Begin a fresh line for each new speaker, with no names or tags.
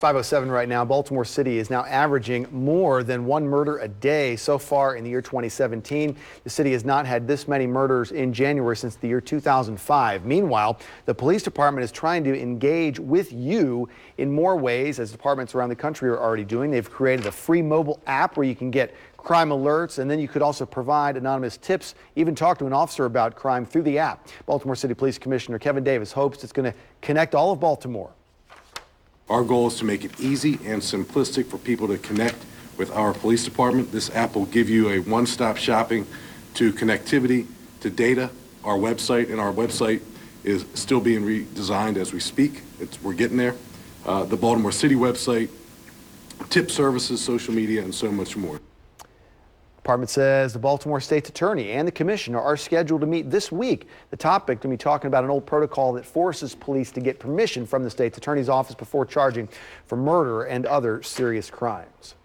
5:07 right now. Baltimore City is now averaging more than one murder a day so far in the year 2017. The city has not had this many murders in January since the year 2005. Meanwhile, the police department is trying to engage with you in more ways, as departments around the country are already doing. They've created a free mobile app where you can get crime alerts, and then you could also provide anonymous tips, even talk to an officer about crime through the app. Baltimore City Police Commissioner Kevin Davis hopes it's going to connect all of Baltimore.
Our goal is to make it easy and simplistic for people to connect with our police department. This app will give you a one-stop shopping to connectivity, to data, our website, and our website is still being redesigned as we speak. We're getting there. The Baltimore City website, tip services, social media, and so much more.
The department says the Baltimore State's attorney and the commissioner are scheduled to meet this week. The topic to be talking about an old protocol that forces police to get permission from the state's attorney's office before charging for murder and other serious crimes.